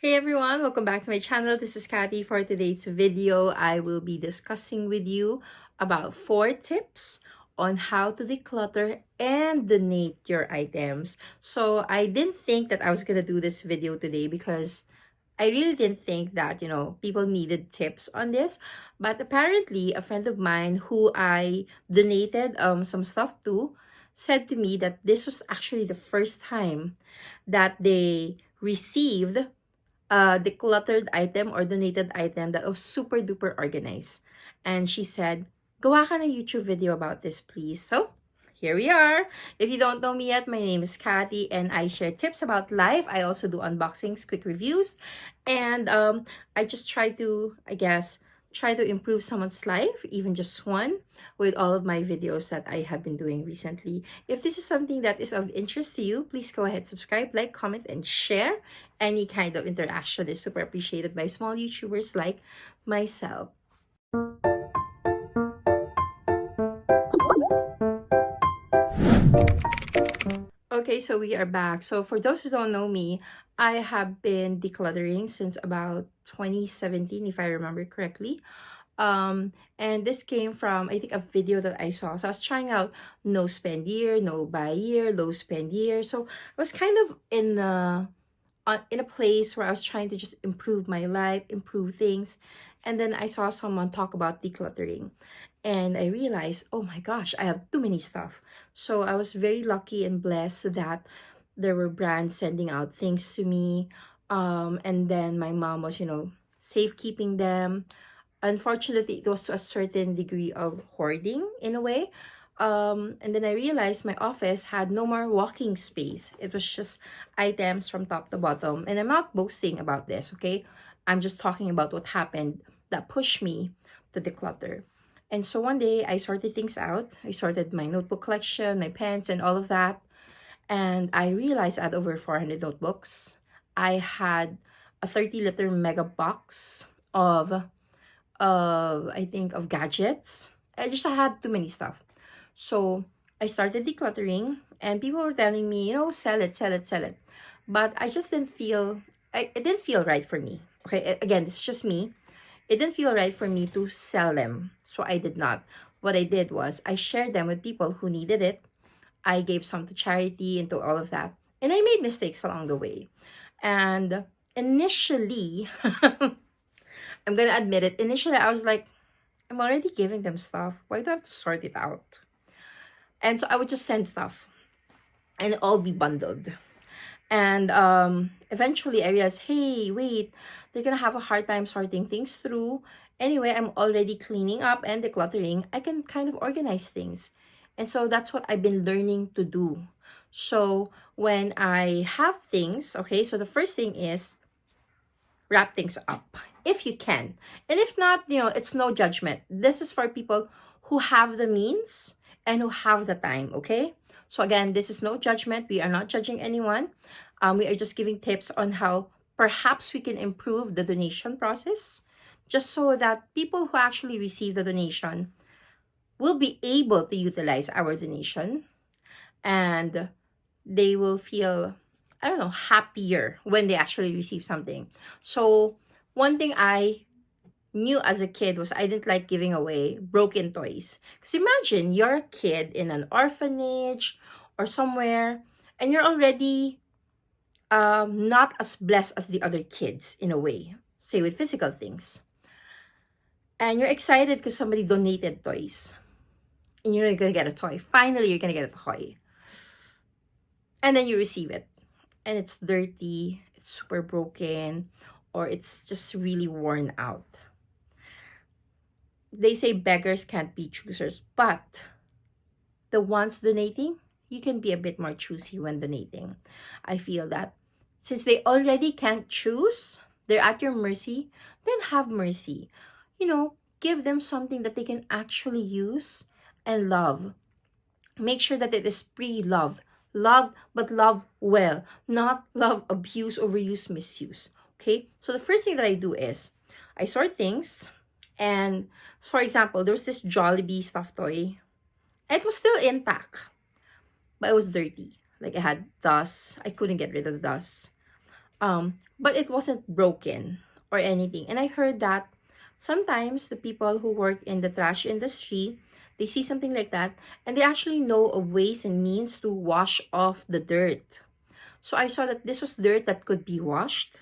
Hey everyone, welcome back to my channel. This is Kathy. For today's video, I will be discussing with you about 4 tips on how to declutter and donate your items. So I didn't think that I was going to do this video today because I really didn't think that, people needed tips on this. But apparently, a friend of mine who I donated some stuff to said to me that this was actually the first time that they received decluttered item or donated item that was super duper organized. And she said, gawa ka ng YouTube video about this, please. So, here we are. If you don't know me yet, my name is Kathy and I share tips about life. I also do unboxings, quick reviews, and I just try to, try to improve someone's life, even just one, with all of my videos that I have been doing recently. If this is something that is of interest to you, please go ahead, subscribe, like, comment, and share. Any kind of interaction is super appreciated by small YouTubers like myself. Okay, so we are back. So for those who don't know me, I have been decluttering since about 2017, if I remember correctly. And this came from, I think, a video that I saw. So I was trying out no spend year, no buy year, low spend year. So I was kind of in a place where I was trying to just improve my life, improve things. And then I saw someone talk about decluttering. And I realized, oh my gosh, I have too many stuff. So I was very lucky and blessed that there were brands sending out things to me. And then my mom was, safekeeping them. Unfortunately, it was to a certain degree of hoarding in a way. And then I realized my office had no more walking space. It was just items from top to bottom. And I'm not boasting about this, okay? I'm just talking about what happened that pushed me to declutter. And so one day I sorted things out. I sorted my notebook collection, my pens, and all of that. And I realized I had over 400 notebooks. I had a 30-liter mega box of gadgets. I had too many stuff. So I started decluttering and people were telling me, sell it, sell it, sell it. But I just didn't feel, it didn't feel right for me. Okay, again, it's just me. It didn't feel right for me to sell them. So I did not. What I did was I shared them with people who needed it. I gave some to charity and to all of that. And I made mistakes along the way. And initially, I'm gonna admit it, initially I was like, I'm already giving them stuff. Why do I have to sort it out? And so I would just send stuff and all be bundled. And eventually I realized, hey, wait, they're gonna have a hard time sorting things through. Anyway, I'm already cleaning up and decluttering. I can kind of organize things. And so that's what I've been learning to do. So when I have things, okay, so the first thing is wrap things up if you can. And if not, it's no judgment. This is for people who have the means and who have the time, okay? So again, this is no judgment. We are not judging anyone. We are just giving tips on how perhaps we can improve the donation process, just so that people who actually receive the donation will be able to utilize our donation and they will feel, I don't know, happier when they actually receive something. So one thing I knew as a kid was I didn't like giving away broken toys. Because imagine you're a kid in an orphanage or somewhere and you're already not as blessed as the other kids in a way, say with physical things. And you're excited because somebody donated toys. And you're going to get a toy. Finally, you're going to get a toy. And then you receive it. And it's dirty, it's super broken, or it's just really worn out. They say beggars can't be choosers, but the ones donating, you can be a bit more choosy when donating. I feel that since they already can't choose, they're at your mercy, then have mercy. Give them something that they can actually use and love. Make sure that it is pre-loved. Love, but love well, not love abuse, overuse, misuse. Okay, so the first thing that I do is I sort things. And for example, there was this Jollibee stuffed toy. It was still intact, but it was dirty. Like it had dust. I couldn't get rid of the dust. But it wasn't broken or anything. And I heard that sometimes the people who work in the trash industry, they see something like that and they actually know of ways and means to wash off the dirt. So I saw that this was dirt that could be washed.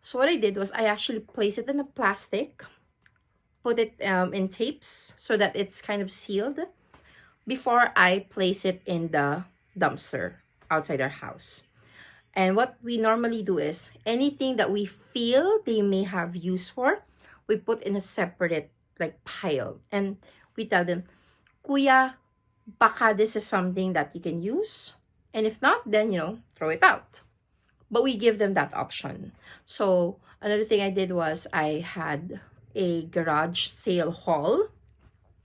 So what I did was I actually placed it in a plastic, put it in tapes so that it's kind of sealed before I place it in the dumpster outside our house. And what we normally do is anything that we feel they may have use for, we put in a separate like pile. And we tell them, Kuya, baka this is something that you can use. And if not, then, throw it out. But we give them that option. So another thing I did was I had a garage sale haul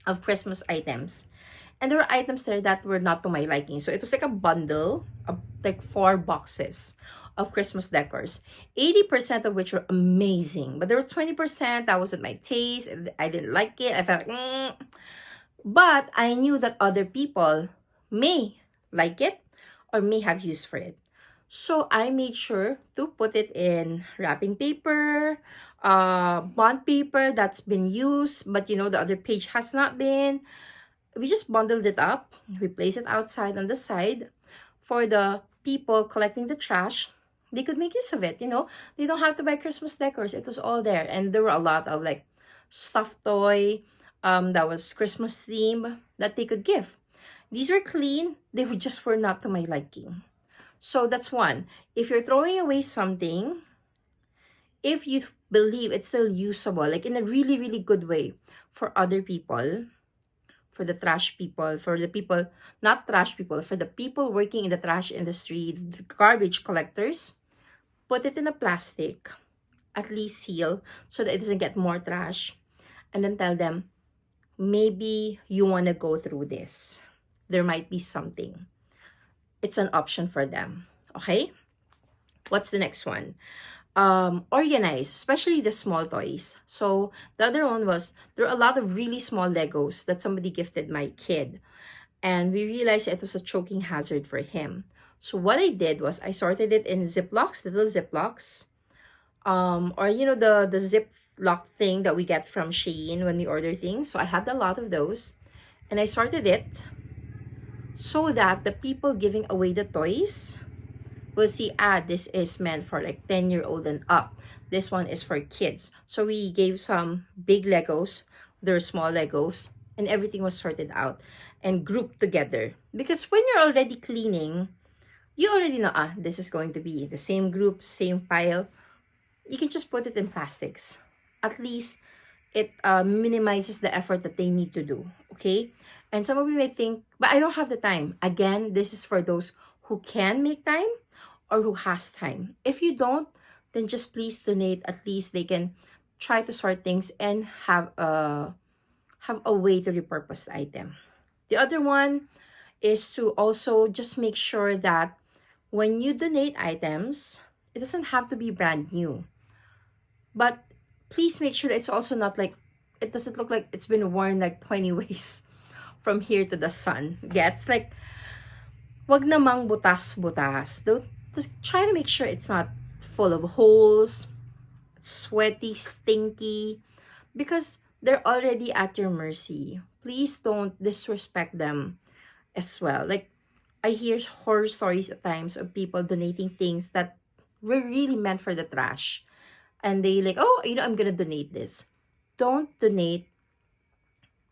of Christmas items. And there were items there that were not to my liking. So it was like a bundle of like 4 boxes of Christmas decors. 80% of which were amazing. But there were 20% that wasn't my taste. I didn't like it. I felt like, But I knew that other people may like it or may have use for it. So I made sure to put it in wrapping paper, bond paper that's been used, but the other page has not been. We just bundled it up. We place it outside on the side for the people collecting the trash. They could make use of it, They don't have to buy Christmas decors. It was all there. And there were a lot of like stuffed toy that was Christmas theme that they could give. These were clean. They were not to my liking. So that's one. If you're throwing away something, if you believe it's still usable, like in a really, really good way for other people, for the trash people, for the people, not trash people, for the people working in the trash industry, the garbage collectors, put it in a plastic, at least seal, so that it doesn't get more trash. And then tell them, maybe you want to go through this. There might be something. It's an option for them. Okay? What's the next one? Organize, especially the small toys. So the other one was, there are a lot of really small Legos that somebody gifted my kid. And we realized it was a choking hazard for him. So what I did was I sorted it in Ziplocs, little Ziplocs. Or the Ziploc thing that we get from Shein when we order things. So I had a lot of those. And I sorted it so that the people giving away the toys will see, this is meant for like 10-year-old and up. This one is for kids. So we gave some big Legos, there are small Legos, and everything was sorted out and grouped together. Because when you're already cleaning, you already know, this is going to be the same group, same pile. You can just put it in plastics. At least it minimizes the effort that they need to do, okay? And some of you may think, but I don't have the time. Again, this is for those who can make time or who has time. If you don't, then just please donate. At least they can try to sort things and have a way to repurpose the item. The other one is to also just make sure that when you donate items, it doesn't have to be brand new. But please make sure that it's also not like, it doesn't look like it's been worn like 20 ways from here to the sun. Yeah, it's like, wag namang butas-butas. Just try to make sure it's not full of holes, sweaty, stinky, because they're already at your mercy. Please don't disrespect them as well. Like, I hear horror stories at times of people donating things that were really meant for the trash. And they like, I'm gonna donate this. Don't donate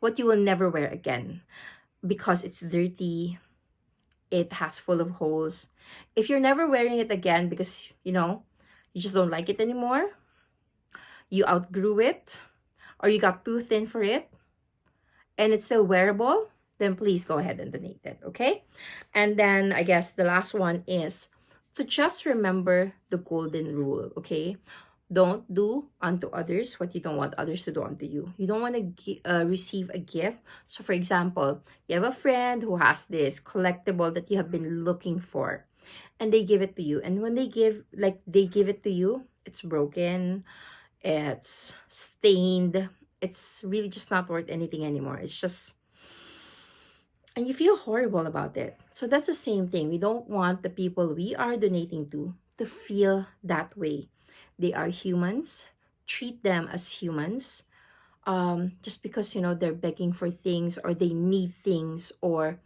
what you will never wear again because it's dirty, it has full of holes. If you're never wearing it again because, you just don't like it anymore, you outgrew it, or you got too thin for it, and it's still wearable, then please go ahead and donate it, okay? And then I guess the last one is to just remember the golden rule, okay? Don't do unto others what you don't want others to do unto you. You don't want to receive a gift. So for example, you have a friend who has this collectible that you have been looking for, and they give it to you. And when they give it to you, it's broken, it's stained, it's really just not worth anything anymore. It's just, and you feel horrible about it. So that's the same thing. We don't want the people we are donating to to feel that way. They are humans. Treat them as humans. Just because, they're begging for things, or they need things, or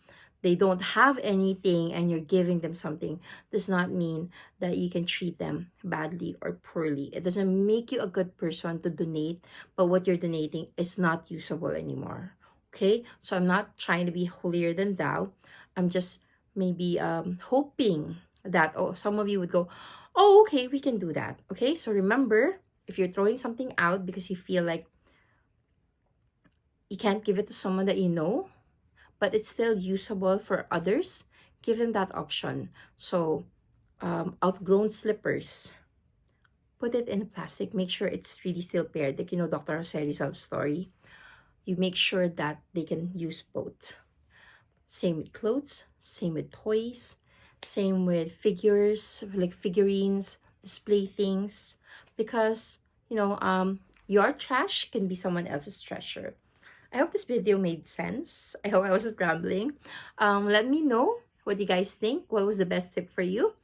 they don't have anything and you're giving them something, does not mean that you can treat them badly or poorly. It doesn't make you a good person to donate, but what you're donating is not usable anymore. Okay, so I'm not trying to be holier than thou. I'm just maybe hoping that, oh, some of you would go, oh, okay, we can do that. Okay, so remember, if you're throwing something out because you feel like you can't give it to someone that you know, but it's still usable for others, give them that option. So, outgrown slippers, put it in plastic. Make sure it's really still paired. Like, Dr. Jose Rizal's story. You make sure that they can use both. Same with clothes, same with toys, same with figures, like figurines, display things. Because, your trash can be someone else's treasure. I hope this video made sense. I hope I wasn't rambling. Let me know what you guys think. What was the best tip for you?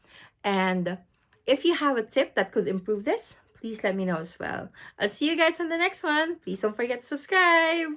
And if you have a tip that could improve this, please let me know as well. I'll see you guys on the next one. Please don't forget to subscribe.